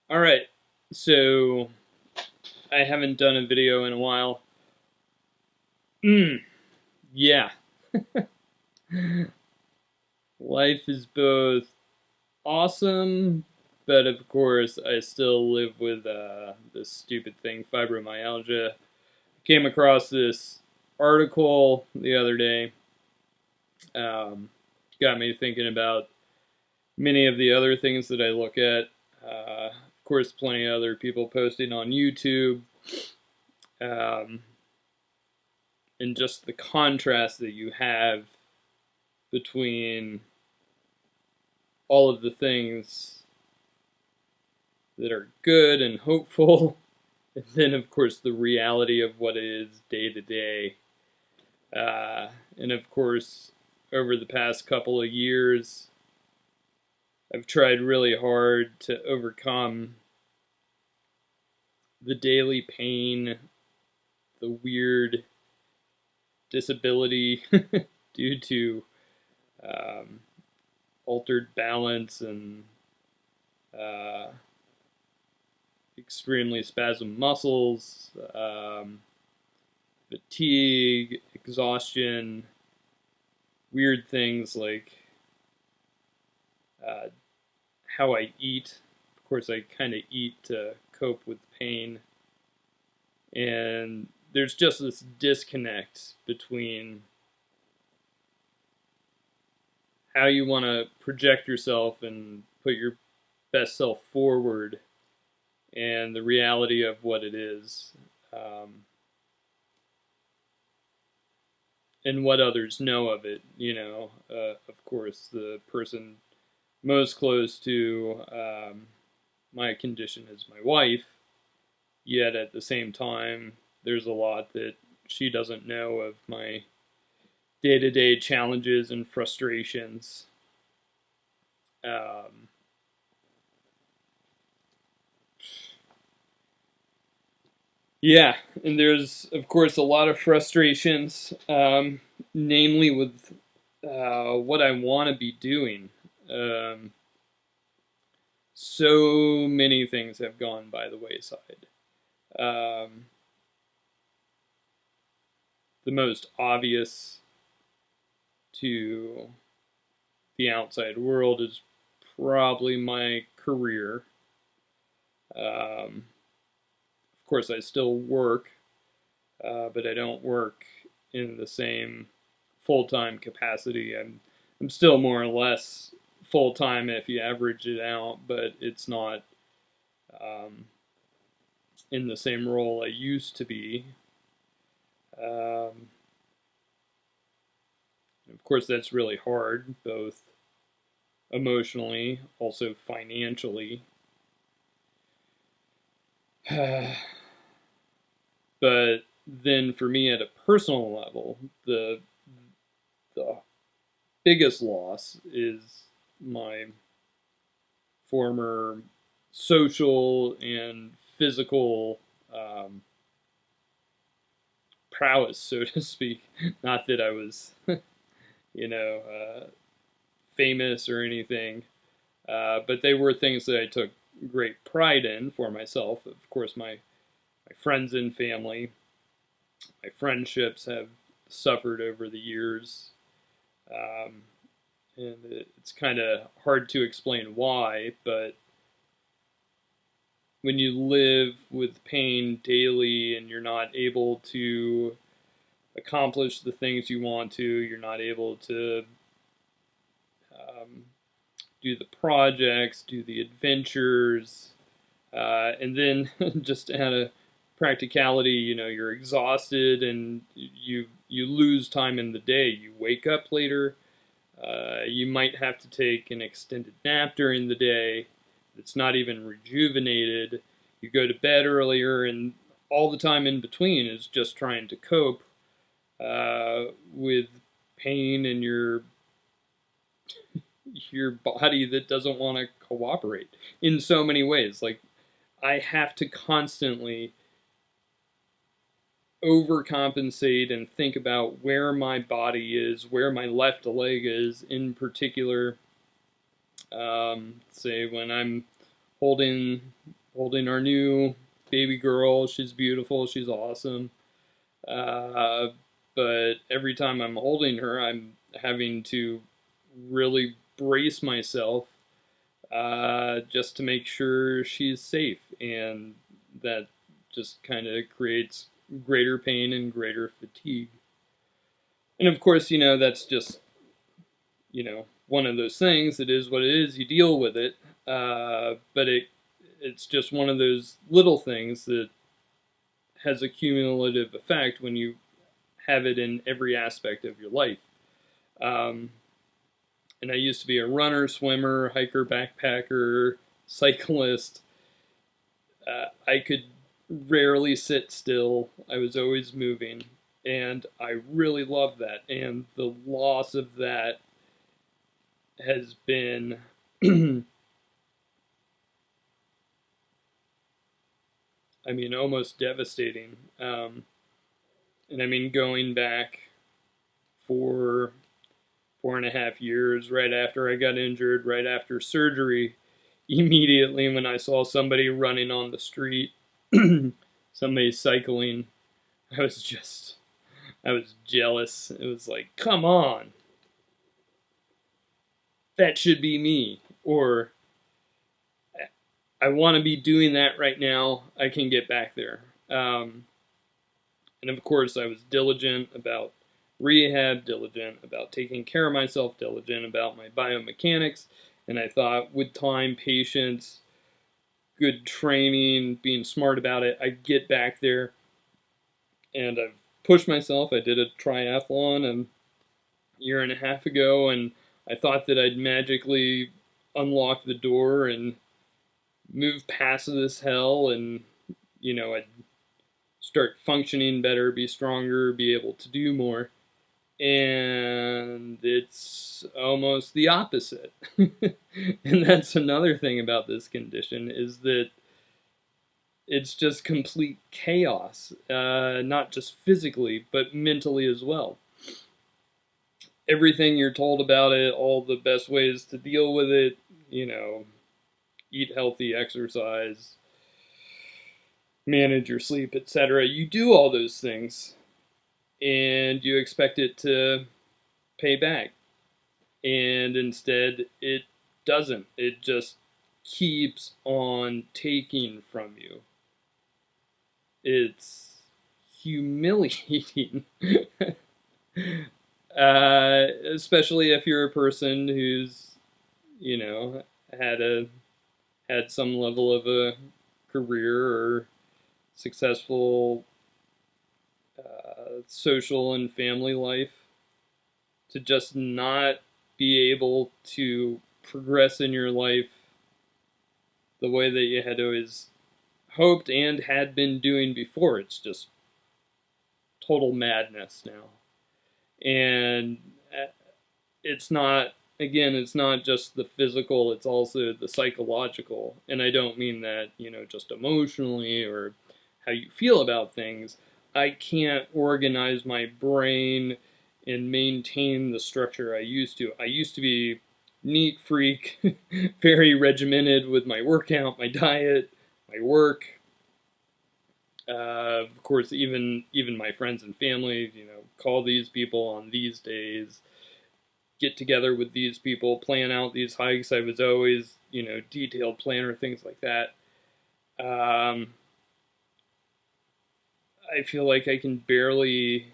Alright, so I haven't done a video in a while. Yeah. Life is both awesome, but of course I still live with this stupid thing, fibromyalgia. Came across this article the other day. Got me thinking about many of the other things that I look at. Of course, plenty of other people posting on YouTube. Um, and just the contrast that you have between all of the things that are good and hopeful, and then, of course, the reality of what it is day to day. And, of course, over the past couple of years, I've tried really hard to overcome the daily pain, the weird disability due to um, altered balance and uh, extremely spasmed muscles, fatigue, exhaustion, weird things like uh, how I eat. Of course, I kind of eat to cope with pain. And there's just this disconnect between how you want to project yourself and put your best self forward and the reality of what it is, and what others know of it. Of course, the person most close to my condition is my wife, yet at the same time, there's a lot that she doesn't know of my day to day challenges and frustrations. Um, Yeah, and there's of course a lot of frustrations, namely with what I want to be doing. Um, so many things have gone by the wayside. Um, the most obvious to the outside world is probably my career. Of course, I still work, but I don't work in the same full time capacity. I'm still more or less full time if you average it out, but it's not um, in the same role I used to be. Um, of course, that's really hard, both emotionally, also financially. But then for me at a personal level, the biggest loss is my former social and physical prowess, so to speak. Not that I was, you know, famous or anything, but they were things that I took great pride in for myself. Of course, my friends and family, my friendships have suffered over the years. Um, and it's kind of hard to explain why, but when you live with pain daily and you're not able to accomplish the things you want to, you're not able to um, do the projects, do the adventures, and then just out of practicality, you're exhausted and you lose time in the day. You wake up later. You might have to take an extended nap during the day. It's not even rejuvenated. You go to bed earlier, and all the time in between is just trying to cope with pain in your body that doesn't want to cooperate in so many ways. Like, I have to constantly overcompensate and think about where my body is, where my left leg is in particular. Say when I'm holding our new baby girl. She's beautiful. She's awesome. Uh, but every time I'm holding her, I'm having to really brace myself just to make sure she's safe, and that just kind of creates greater pain and greater fatigue. And of course, that's just one of those things. It is what it is. You deal with it, but it's just one of those little things that has a cumulative effect when you have it in every aspect of your life. Um, and I used to be a runner, swimmer, hiker, backpacker, cyclist. I could rarely sit still. I was always moving, and I really loved that. And the loss of that has been I mean, almost devastating. And I mean, going back for 4.5 years, right after I got injured, right after surgery, immediately when I saw somebody running on the street, somebody cycling, I was jealous. It was like, come on, that should be me. Or, I want to be doing that right now. I can get back there. And of course, I was diligent about rehab, diligent about taking care of myself, diligent about my biomechanics. And I thought with time, patience, good training, being smart about it, I'd get back there. And I've pushed myself. I did a triathlon a year and a half ago, and I thought that I'd magically unlock the door and move past this hell, and I'd start functioning better, be stronger, be able to do more. And it's almost the opposite. And that's another thing about this condition, is that it's just complete chaos, not just physically, but mentally as well. Everything you're told about it, all the best ways to deal with it, eat healthy, exercise, manage your sleep, etc. You do all those things, and you expect it to pay back. And instead, it doesn't. It just keeps on taking from you. It's humiliating. Especially if you're a person who's, had some level of a career or successful social and family life, to just not be able to progress in your life the way that you had always hoped and had been doing before. It's just total madness now. And it's not, again, it's not just the physical, it's also the psychological. And I don't mean that, just emotionally or how you feel about things. I can't organize my brain and maintain the structure I used to. I used to be neat freak, very regimented with my workout, my diet, my work. Of course, even my friends and family, call these people on these days, get together with these people, plan out these hikes. I was always, detailed planner, things like that. I feel like I can barely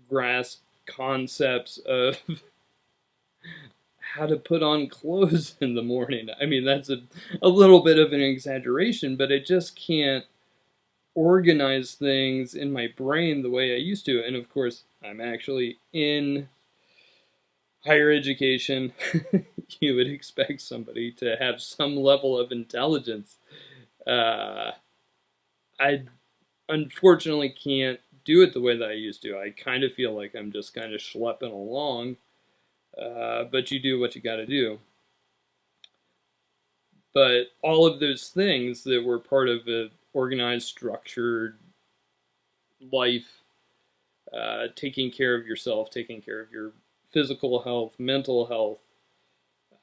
grasp concepts of how to put on clothes in the morning. I mean, that's a little bit of an exaggeration, but I just can't organize things in my brain the way I used to. And of course, I'm actually in higher education. You would expect somebody to have some level of intelligence. I unfortunately can't do it the way that I used to. I kind of feel like I'm just kind of schlepping along, but you do what you got to do. But all of those things that were part of an organized, structured life, taking care of yourself, taking care of your physical health, mental health,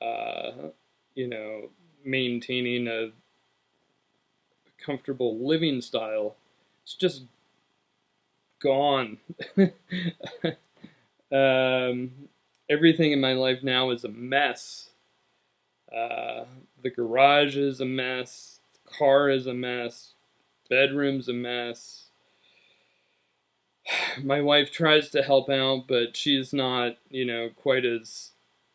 uh, you know, maintaining a comfortable living style. It's just gone. um, Everything in my life now is a mess. The garage is a mess. The car is a mess. Bedroom's a mess. My wife tries to help out, but she's not, quite as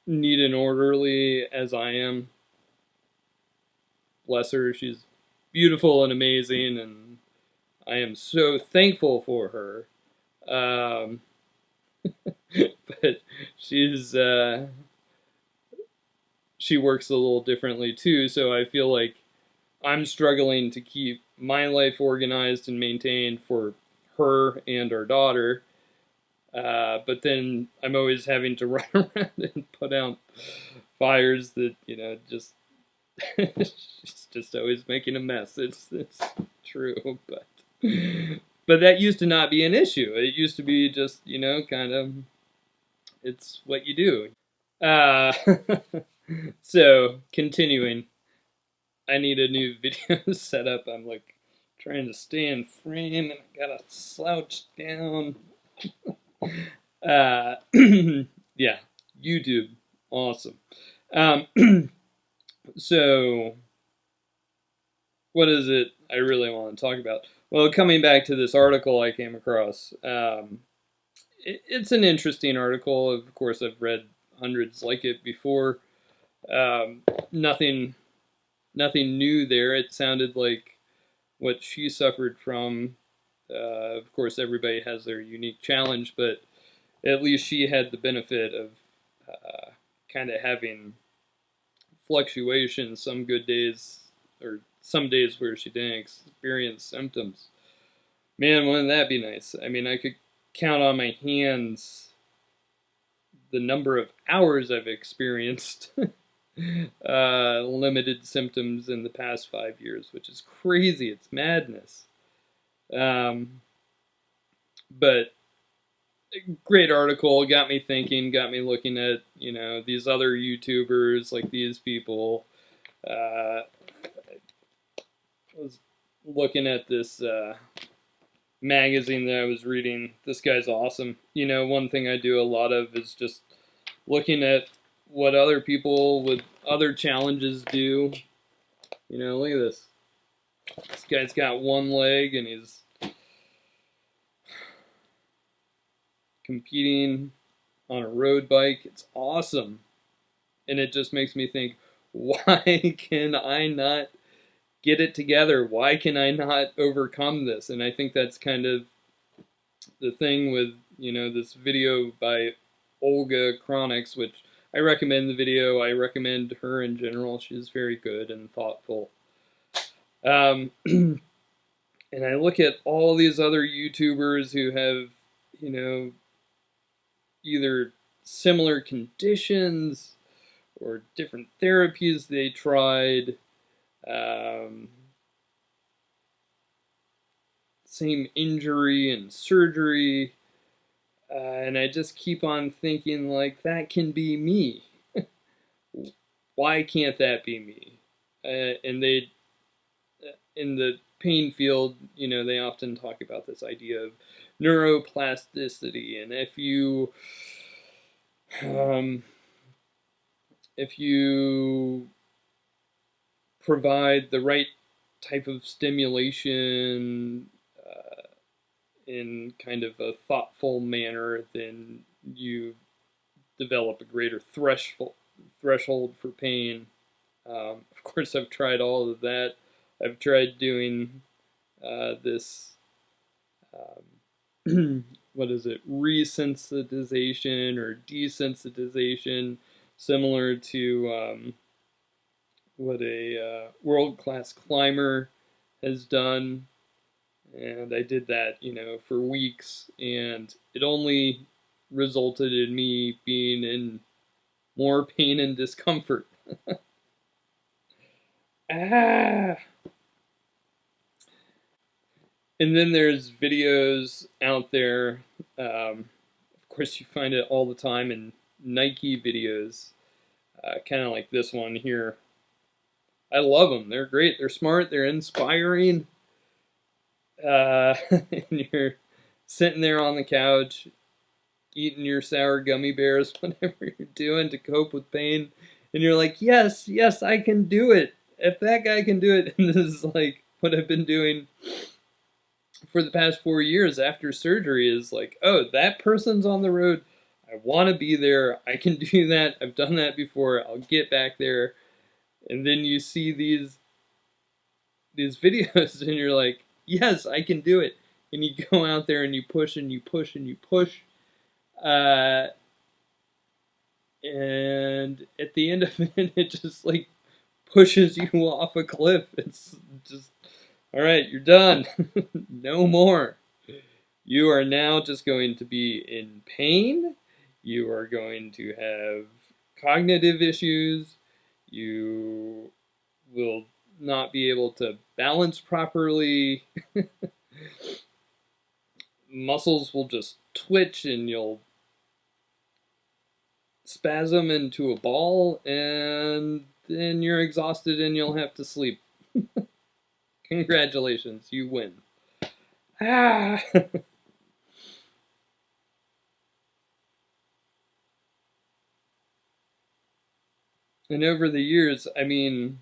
neat and orderly as I am. Bless her, she's beautiful and amazing, and I am so thankful for her. Um, but she's she works a little differently too, so I feel like I'm struggling to keep my life organized and maintained for her and our daughter. But then I'm always having to run around and put out fires that, just she's just always making a mess. It's true, but that used to not be an issue. It used to be just, kind of, it's what you do. Uh, so continuing, I need a new video setup. I'm like trying to stay in frame and I gotta slouch down. Yeah, YouTube, awesome. So what is it I really want to talk about? Well, coming back to this article I came across, it's an interesting article. Of course, I've read hundreds like it before. Nothing new there. It sounded like what she suffered from. Of course, everybody has their unique challenge, but at least she had the benefit of kind of having fluctuations, some good days, or some days where she didn't experience symptoms. Man, wouldn't that be nice? I mean, I could count on my hands the number of hours I've experienced limited symptoms in the past 5 years, which is crazy. It's madness. But great article, got me thinking, got me looking at, these other YouTubers, like these people. I was looking at this magazine that I was reading. This guy's awesome. One thing I do a lot of is just looking at what other people with other challenges do. Look at this. This guy's got one leg and he's competing on a road bike. It's awesome. And it just makes me think, why can I not get it together? Why can I not overcome this? And I think that's kind of the thing with, this video by Olga Chronics, which I recommend the video. I recommend her in general. She's very good and thoughtful. And I look at all these other YouTubers who have, either similar conditions or different therapies they tried, same injury and surgery, and I just keep on thinking, like, that can be me. Why can't that be me? And they, in the pain field, they often talk about this idea of neuroplasticity, and if you provide the right type of stimulation in kind of a thoughtful manner, then you develop a greater threshold for pain. Of course, I've tried all of that. I've tried doing this, what is it, resensitization or desensitization, similar to what a world-class climber has done. And I did that, for weeks, and it only resulted in me being in more pain and discomfort. Ah! And then there's videos out there, of course you find it all the time in Nike videos, kind of like this one here. I love them. They're great. They're smart. They're inspiring. And you're sitting there on the couch eating your sour gummy bears, whatever you're doing to cope with pain, and you're like, yes, yes, I can do it. If that guy can do it, and this is like what I've been doing for the past 4 years after surgery, is like, oh, that person's on the road. I want to be there. I can do that. I've done that before. I'll get back there. And then you see these videos, and you're like, yes, I can do it. And you go out there and you push and you push and you push. And at the end of it, it just like pushes you off a cliff. It's just, all right, you're done. No more. You are now just going to be in pain. You are going to have cognitive issues. You will not be able to balance properly. Muscles will just twitch and you'll spasm into a ball, and then you're exhausted and you'll have to sleep. Congratulations, you win. Ah! And over the years, I mean,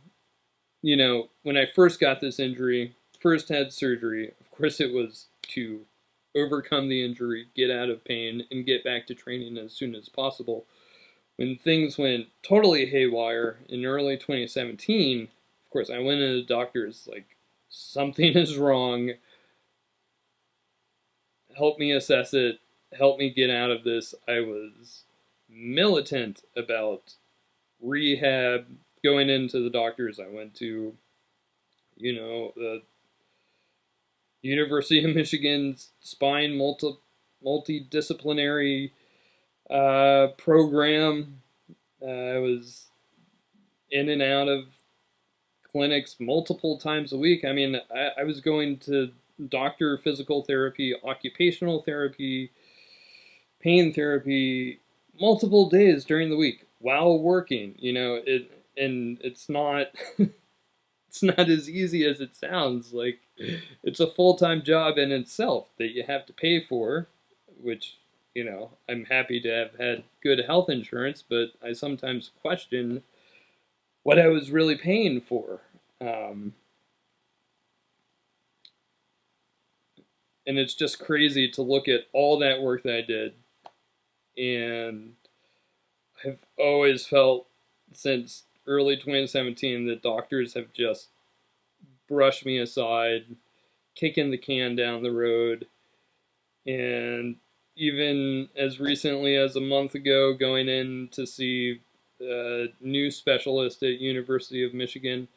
you know, when I first got this injury, first had surgery, of course it was to overcome the injury, get out of pain, and get back to training as soon as possible. When things went totally haywire in early 2017, of course, I went to the doctors like, something is wrong. Help me assess it. Help me get out of this. I was militant about rehab, going into the doctors. I went to, you know, the University of Michigan's spine multidisciplinary program. I was in and out of clinics multiple times a week. I mean, I was going to doctor, physical therapy, occupational therapy, pain therapy multiple days during the week while working. You know, it's not it's not as easy as it sounds. Like, it's a full-time job in itself that you have to pay for, which, you know, I'm happy to have had good health insurance, but I sometimes question what I was really paying for. And it's just crazy to look at all that work that I did. And I've always felt since early 2017 that doctors have just brushed me aside, kicking the can down the road. And even as recently as a month ago, going in to see a new specialist at University of Michigan,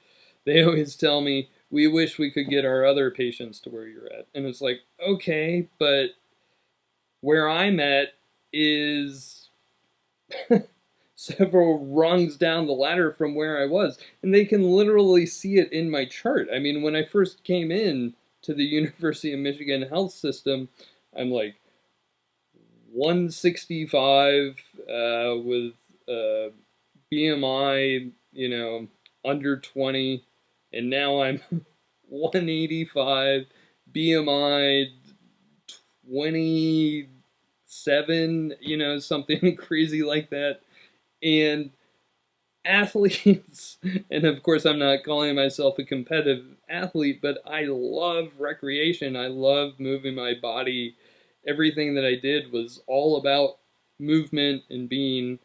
they always tell me, we wish we could get our other patients to where you're at. And it's like, okay, but where I'm at is several rungs down the ladder from where I was. And they can literally see it in my chart. I mean, when I first came in to the University of Michigan health system, I'm like 165 with BMI, you know, under 20. And now I'm 185, BMI 27, you know, something crazy like that. And athletes, and of course I'm not calling myself a competitive athlete, but I love recreation. I love moving my body. Everything that I did was all about movement and being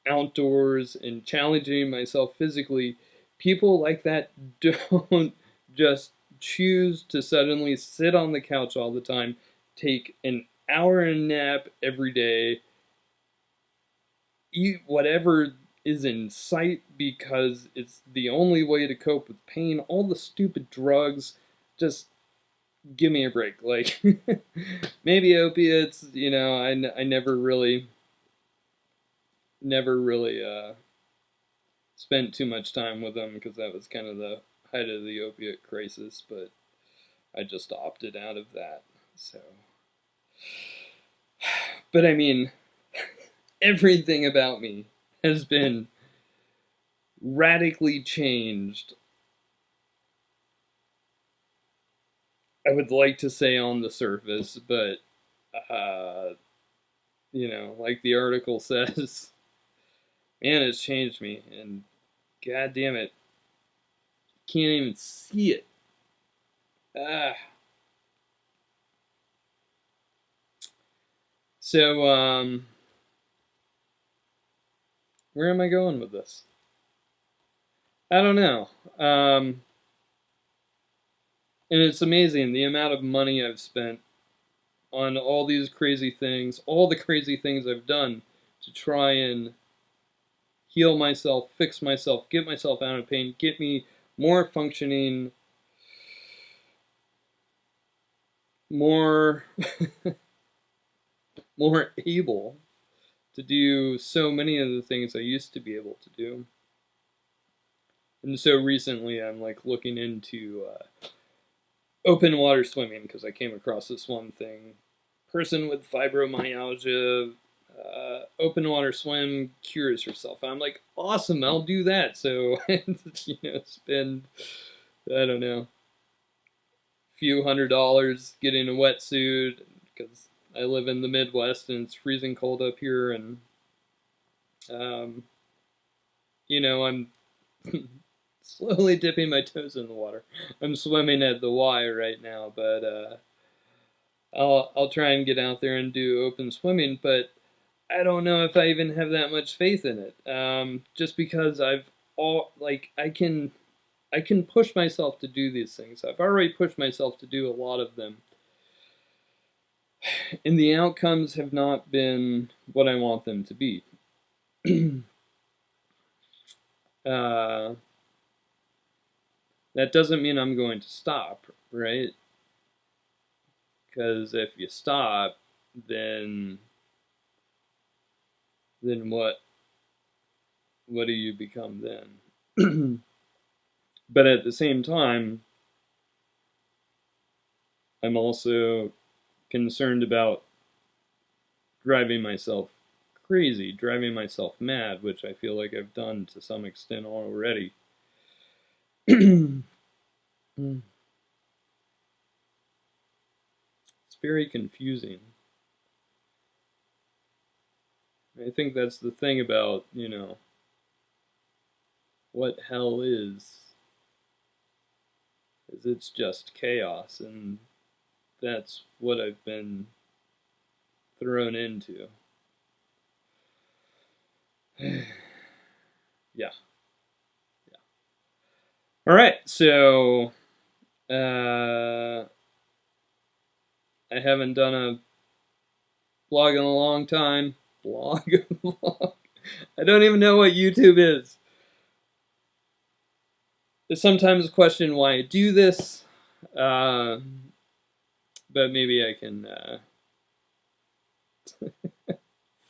outdoors and challenging myself physically. People like that don't just choose to suddenly sit on the couch all the time, take an hour nap every day, eat whatever is in sight because it's the only way to cope with pain. All the stupid drugs, just give me a break. Like, maybe opiates, you know, I never really spent too much time with them because that was kind of the height of the opiate crisis, but I just opted out of that. So, but I mean, everything about me has been radically changed I would like to say on the surface, but like the article says, man, it's changed me, and god damn it, can't even see it. Ah. So, where am I going with this? I don't know. And it's amazing the amount of money I've spent on all these crazy things, all the crazy things I've done to try and heal myself, fix myself, get myself out of pain, get me more functioning, more more able to do so many of the things I used to be able to do. And so recently I'm like looking into open water swimming because I came across this one thing. Person with fibromyalgia, open water swim, cures herself. I'm like, awesome, I'll do that. So, spend, I don't know, a few $100s getting a wetsuit because I live in the Midwest and it's freezing cold up here. And, I'm slowly dipping my toes in the water. I'm swimming at the Y right now, but I'll try and get out there and do open swimming, but I don't know if I even have that much faith in it. Just because I can push myself to do these things. I've already pushed myself to do a lot of them, and the outcomes have not been what I want them to be. That doesn't mean I'm going to stop, right? Because if you stop, then what do you become then? But at the same time, I'm also concerned about driving myself crazy, driving myself mad, which I feel like I've done to some extent already. It's very confusing. I think that's the thing about, what hell is it's just chaos, and that's what I've been thrown into. Yeah. All right, so I haven't done a blog in a long time. Blog? I don't even know what YouTube is. I sometimes question why I do this, but maybe I can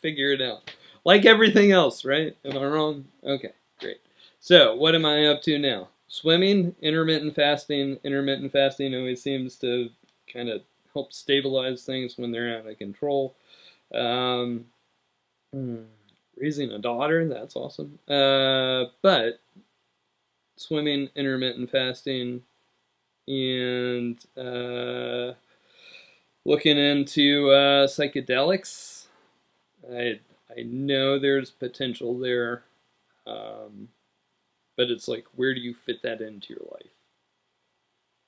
figure it out. Like everything else, right? Am I wrong? Okay, great. So, what am I up to now? Swimming, intermittent fasting. Intermittent fasting always seems to kind of help stabilize things when they're out of control. Raising a daughter, that's awesome. But swimming, intermittent fasting, and looking into psychedelics. I know there's potential there, but it's like, where do you fit that into your life?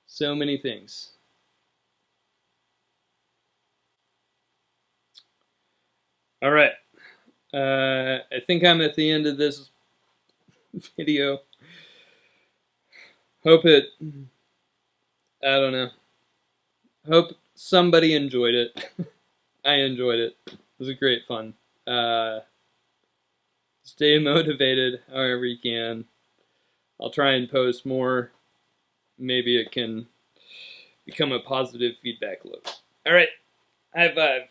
So many things. All right. I think I'm at the end of this video. Hope it, I don't know. Hope somebody enjoyed it. I enjoyed it. It was a great fun. Stay motivated however you can. I'll try and post more. Maybe it can become a positive feedback loop. All right. High five.